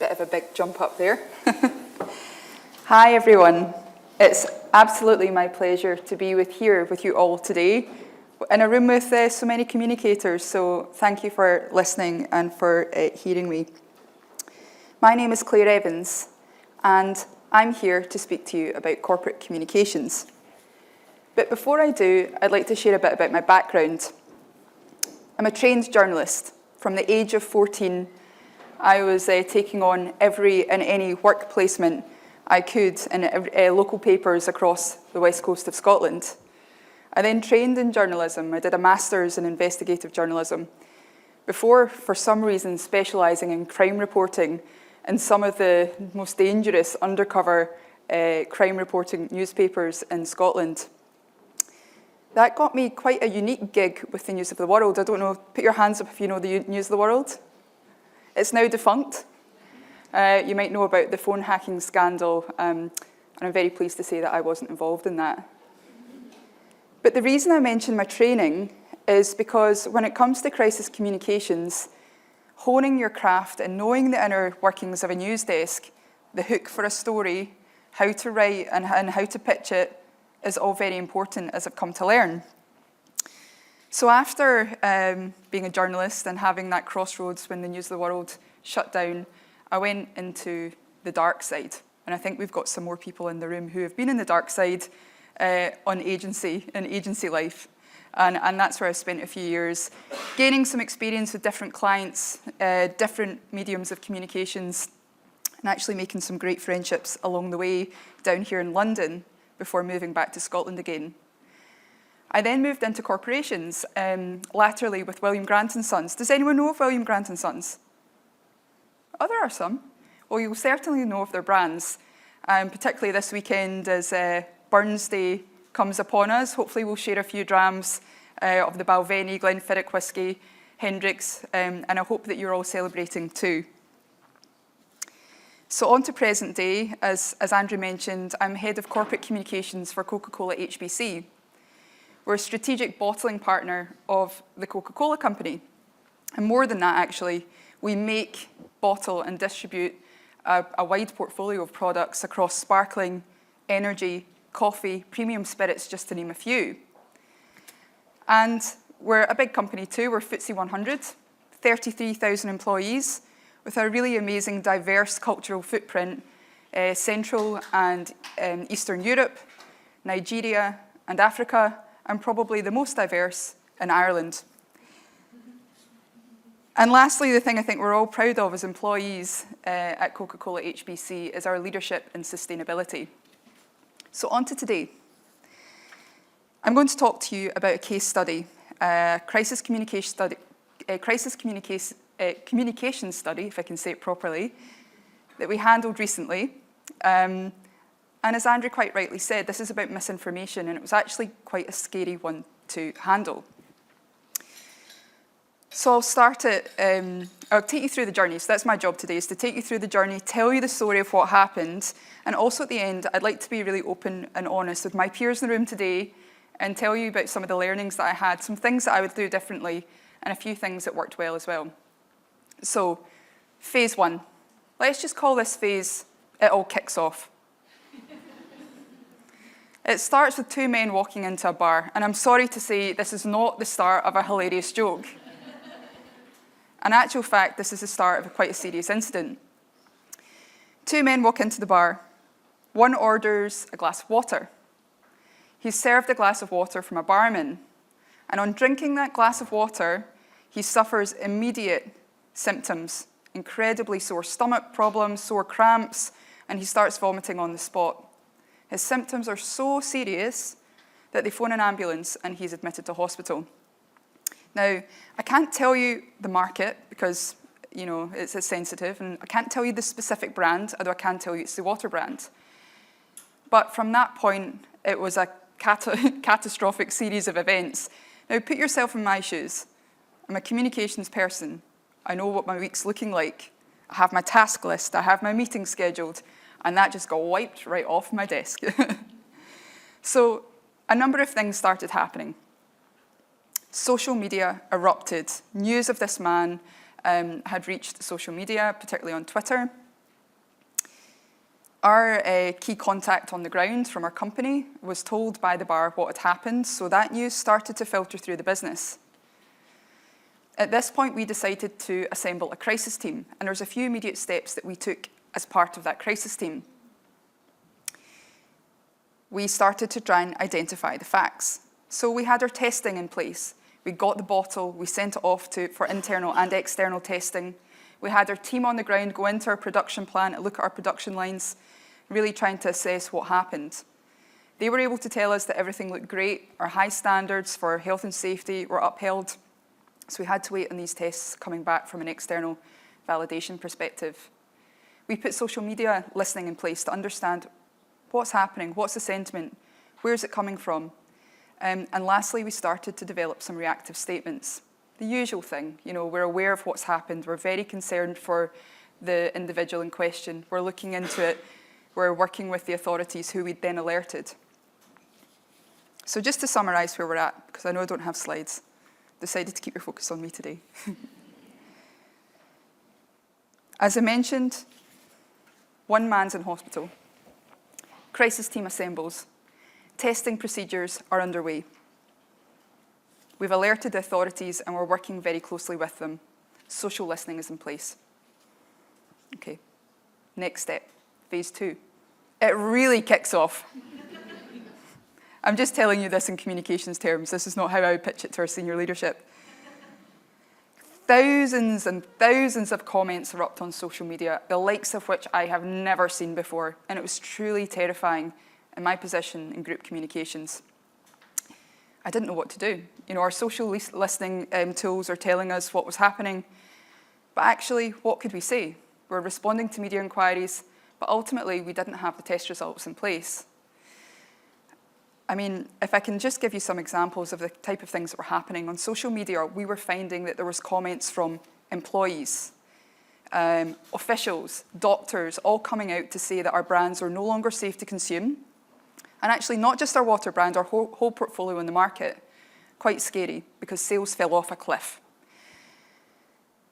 Bit of a big jump up there. Hi everyone. It's absolutely my pleasure to be here with you all today in a room with so many communicators, so thank you for listening and for hearing me. My name is Claire Evans and I'm here to speak to you about corporate communications. But before I do, I'd like to share a bit about my background. I'm a trained journalist. From the age of 14, I was taking on every and any work placement I could in local papers across the west coast of Scotland. I then trained in journalism. I did a master's in investigative journalism before, for some reason, specialising in crime reporting and some of the most dangerous undercover crime reporting newspapers in Scotland. That got me quite a unique gig with the News of the World. I don't know, put your hands up if you know the News of the World. It's now defunct. You might know about the phone hacking scandal, and I'm very pleased to say that I wasn't involved in that. But the reason I mention my training is because when it comes to crisis communications, honing your craft and knowing the inner workings of a news desk, the hook for a story, how to write and how to pitch it, is all very important, as I've come to learn. So after being a journalist and having that crossroads when the News of the World shut down, I went into the dark side. And I think we've got some more people in the room who have been in the dark side in agency life. And that's where I spent a few years, gaining some experience with different clients, different mediums of communications, and actually making some great friendships along the way down here in London before moving back to Scotland again. I then moved into corporations, laterally with William Grant & Sons. Does anyone know of William Grant & Sons? Oh, there are some. Well, you'll certainly know of their brands, particularly this weekend as Burns Day comes upon us. Hopefully we'll share a few drams of the Balvenie, Glenfiddich whiskey, Hendrick's, and I hope that you're all celebrating too. So on to present day, as Andrew mentioned, I'm head of corporate communications for Coca-Cola HBC. We're a strategic bottling partner of the Coca-Cola company. And more than that, actually, we make, bottle, and distribute a wide portfolio of products across sparkling, energy, coffee, premium spirits, just to name a few. And we're a big company too. We're FTSE 100, 33,000 employees, with a really amazing, diverse cultural footprint, Central and Eastern Europe, Nigeria, and Africa, and probably the most diverse in Ireland. And lastly, the thing I think we're all proud of as employees at Coca-Cola HBC is our leadership in sustainability. So on to today. I'm going to talk to you about a case study, crisis communication study, if I can say it properly, that we handled recently. And as Andrew quite rightly said, this is about misinformation, and it was actually quite a scary one to handle. So I'll start it, I'll take you through the journey. So that's my job today, is to take you through the journey, tell you the story of what happened, and also at the end, I'd like to be really open and honest with my peers in the room today and tell you about some of the learnings that I had, some things that I would do differently, and a few things that worked well as well. So, phase one. Let's just call this phase, it all kicks off. It starts with two men walking into a bar, and I'm sorry to say this is not the start of a hilarious joke. In actual fact, this is the start of quite a serious incident. Two men walk into the bar. One orders a glass of water. He's served a glass of water from a barman, and on drinking that glass of water, he suffers immediate symptoms, incredibly sore stomach problems, sore cramps, and he starts vomiting on the spot. His symptoms are so serious that they phone an ambulance and he's admitted to hospital. Now, I can't tell you the market because, you know, it's sensitive, and I can't tell you the specific brand, although I can tell you it's the water brand. But from that point, it was a catastrophic series of events. Now, put yourself in my shoes. I'm a communications person. I know what my week's looking like. I have my task list. I have my meeting scheduled. And that just got wiped right off my desk. So a number of things started happening. Social media erupted. News of this man had reached social media, particularly on Twitter. Our key contact on the ground from our company was told by the bar what had happened, so that news started to filter through the business. At this point, we decided to assemble a crisis team, and there's a few immediate steps that we took as part of that crisis team. We started to try and identify the facts. So we had our testing in place. We got the bottle, we sent it off for internal and external testing. We had our team on the ground go into our production plant and look at our production lines, really trying to assess what happened. They were able to tell us that everything looked great. Our high standards for health and safety were upheld. So we had to wait on these tests coming back from an external validation perspective. We put social media listening in place to understand what's happening, what's the sentiment, where's it coming from? And lastly, we started to develop some reactive statements. The usual thing, we're aware of what's happened. We're very concerned for the individual in question. We're looking into it. We're working with the authorities who we'd then alerted. So just to summarise where we're at, because I know I don't have slides, decided to keep your focus on me today. As I mentioned, one man's in hospital. Crisis team assembles. Testing procedures are underway. We've alerted the authorities and we're working very closely with them. Social listening is in place. Okay, next step, phase 2. It really kicks off. I'm just telling you this in communications terms. This is not how I would pitch it to our senior leadership. Thousands and thousands of comments erupt on social media, the likes of which I have never seen before, and it was truly terrifying in my position in group communications. I didn't know what to do. Our social listening tools are telling us what was happening, but actually, what could we say? We're responding to media inquiries, but ultimately, we didn't have the test results in place. I mean, if I can just give you some examples of the type of things that were happening on social media, we were finding that there was comments from employees, officials, doctors, all coming out to say that our brands are no longer safe to consume. And actually, not just our water brand, our whole portfolio in the market. Quite scary, because sales fell off a cliff.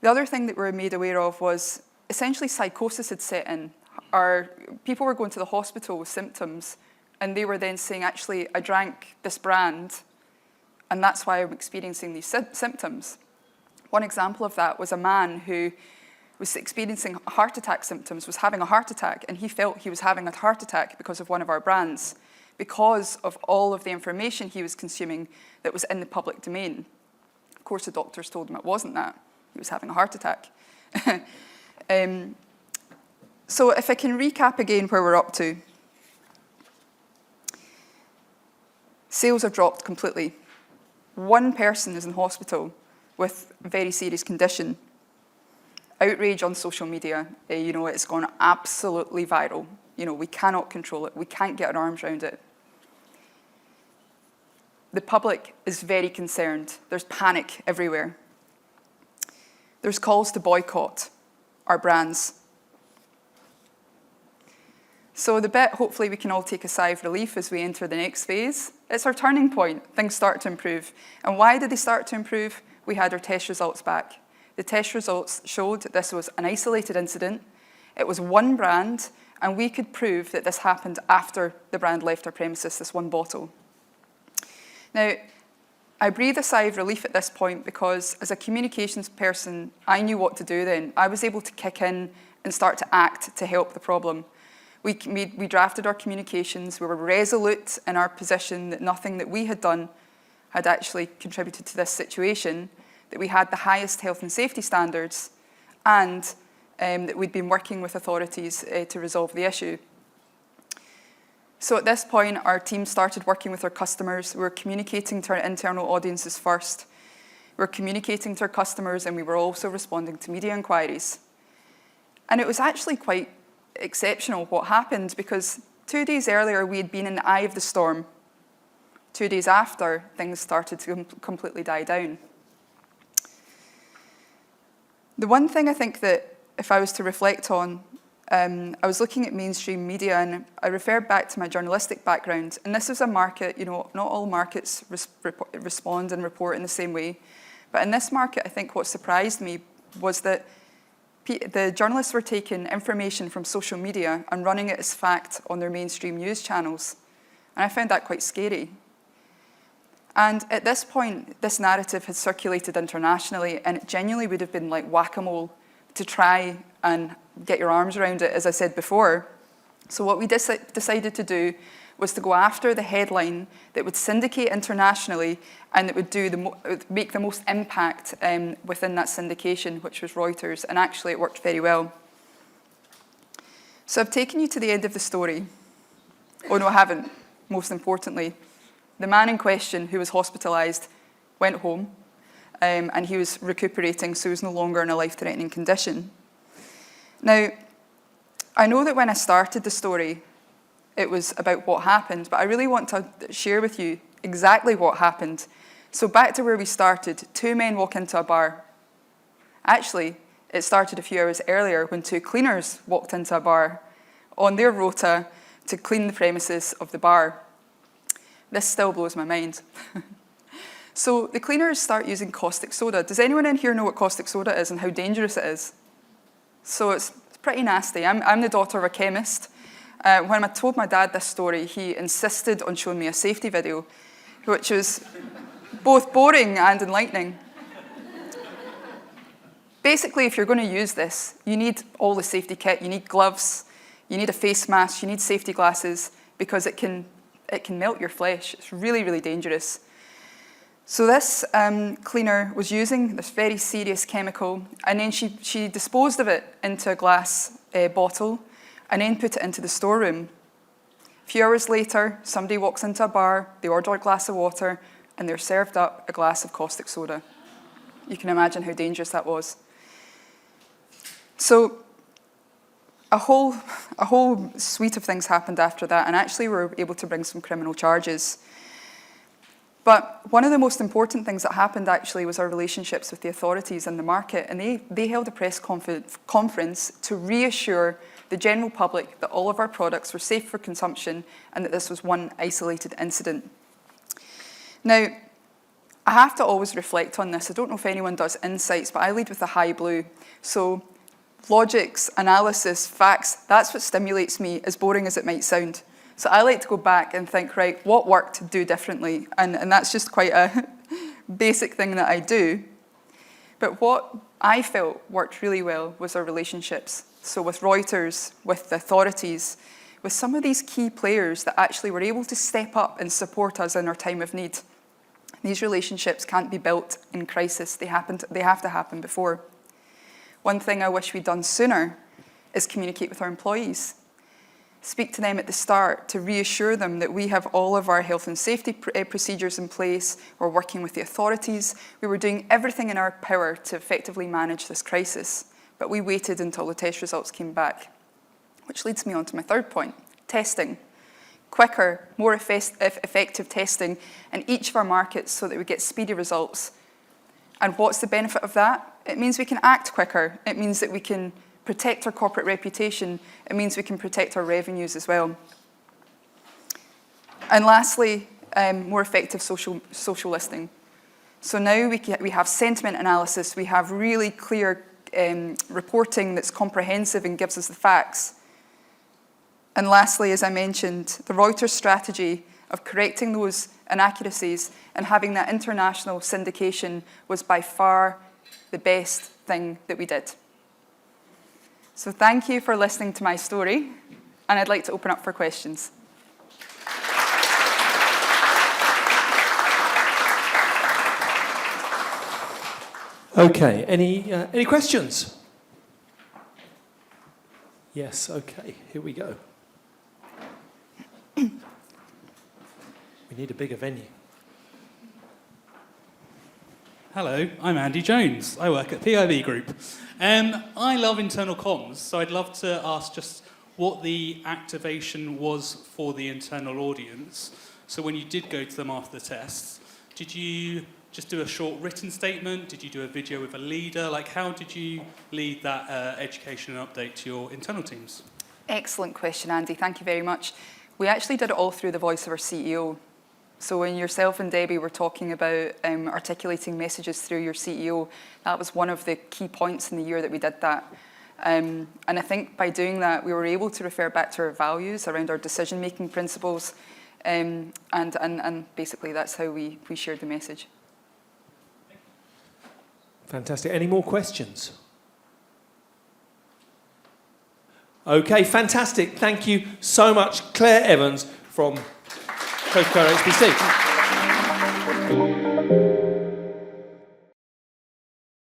The other thing that we were made aware of was essentially psychosis had set in. People were going to the hospital with symptoms, and they were then saying, actually, I drank this brand, and that's why I'm experiencing these symptoms. One example of that was a man who was experiencing heart attack symptoms, was having a heart attack, and he felt he was having a heart attack because of one of our brands, because of all of the information he was consuming that was in the public domain. Of course, the doctors told him it wasn't that. He was having a heart attack. So if I can recap again where we're up to. Sales have dropped completely. One person is in hospital with a very serious condition. Outrage on social media, it's gone absolutely viral. We cannot control it. We can't get our arms around it. The public is very concerned. There's panic everywhere. There's calls to boycott our brands. So the bit, hopefully we can all take a sigh of relief as we enter the next phase. It's our turning point. Things start to improve. And why did they start to improve? We had our test results back. The test results showed that this was an isolated incident. It was one brand, and we could prove that this happened after the brand left our premises, this one bottle. Now, I breathe a sigh of relief at this point because as a communications person, I knew what to do then. I was able to kick in and start to act to help the problem. We drafted our communications. We were resolute in our position that nothing that we had done had actually contributed to this situation, that we had the highest health and safety standards, and that we'd been working with authorities to resolve the issue. So at this point, our team started working with our customers. We were communicating to our internal audiences first. We were communicating to our customers, and we were also responding to media inquiries. And it was actually quite exceptional what happened, because 2 days earlier, we had been in the eye of the storm. 2 days after, things started to completely die down. The one thing I think that if I was to reflect on, I was looking at mainstream media and I referred back to my journalistic background. And this is a market, not all markets respond and report in the same way. But in this market, I think what surprised me was that The journalists were taking information from social media and running it as fact on their mainstream news channels. And I found that quite scary. And at this point, this narrative had circulated internationally, and it genuinely would have been like whack-a-mole to try and get your arms around it, as I said before. So what we decided to do was to go after the headline that would syndicate internationally and that would make the most impact within that syndication, which was Reuters, and actually it worked very well. So I've taken you to the end of the story. Oh no, I haven't, most importantly. The man in question, who was hospitalised, went home, and he was recuperating, so he was no longer in a life-threatening condition. Now, I know that when I started the story, it was about what happened, but I really want to share with you exactly what happened. So back to where we started, 2 men walk into a bar. Actually, it started a few hours earlier when 2 cleaners walked into a bar on their rota to clean the premises of the bar. This still blows my mind. So the cleaners start using caustic soda. Does anyone in here know what caustic soda is and how dangerous it is? So it's pretty nasty. I'm the daughter of a chemist. When I told my dad this story, he insisted on showing me a safety video, which was both boring and enlightening. Basically, if you're going to use this, you need all the safety kit. You need gloves, you need a face mask, you need safety glasses, because it can melt your flesh. It's really, really dangerous. So this cleaner was using this very serious chemical, and then she disposed of it into a glass bottle and then put it into the storeroom. A few hours later, somebody walks into a bar, they order a glass of water, and they're served up a glass of caustic soda. You can imagine how dangerous that was. So a whole suite of things happened after that, and actually we were able to bring some criminal charges. But one of the most important things that happened actually was our relationships with the authorities and the market, and they held a press conference to reassure the general public that all of our products were safe for consumption and that this was one isolated incident. Now, I have to always reflect on this. I don't know if anyone does insights, but I lead with a high blue. So logics, analysis, facts, that's what stimulates me, as boring as it might sound. So I like to go back and think, right, what worked to do differently? And that's just quite a basic thing that I do. But what I felt worked really well was our relationships. So with Reuters, with the authorities, with some of these key players that actually were able to step up and support us in our time of need. These relationships can't be built in crisis. They have to happen before. One thing I wish we'd done sooner is communicate with our employees. Speak to them at the start to reassure them that we have all of our health and safety procedures in place. We're working with the authorities. We were doing everything in our power to effectively manage this crisis. But we waited until the test results came back. Which leads me on to my third point, testing. Quicker, more effective testing in each of our markets so that we get speedy results. And what's the benefit of that? It means we can act quicker. It means that we can protect our corporate reputation. It means we can protect our revenues as well. And lastly, more effective social listening. So now we have sentiment analysis. We have really clear reporting that's comprehensive and gives us the facts. And lastly, as I mentioned, the Reuters strategy of correcting those inaccuracies and having that international syndication was by far the best thing that we did. So thank you for listening to my story, and I'd like to open up for questions. Okay, any questions? Yes, okay, here we go. We need a bigger venue. Hello, I'm Andy Jones. I work at PIB Group. I love internal comms, so I'd love to ask just what the activation was for the internal audience. So when you did go to them after the tests, did you just do a short written statement? Did you do a video with a leader? Like, how did you lead that education and update to your internal teams? Excellent question, Andy. Thank you very much. We actually did it all through the voice of our CEO. So when yourself and Debbie were talking about articulating messages through your CEO, that was one of the key points in the year that we did that. And I think by doing that, we were able to refer back to our values around our decision-making principles, and basically that's how we shared the message. Fantastic. Any more questions? Okay, fantastic. Thank you so much, Claire Evans from Coca-Cola HBC.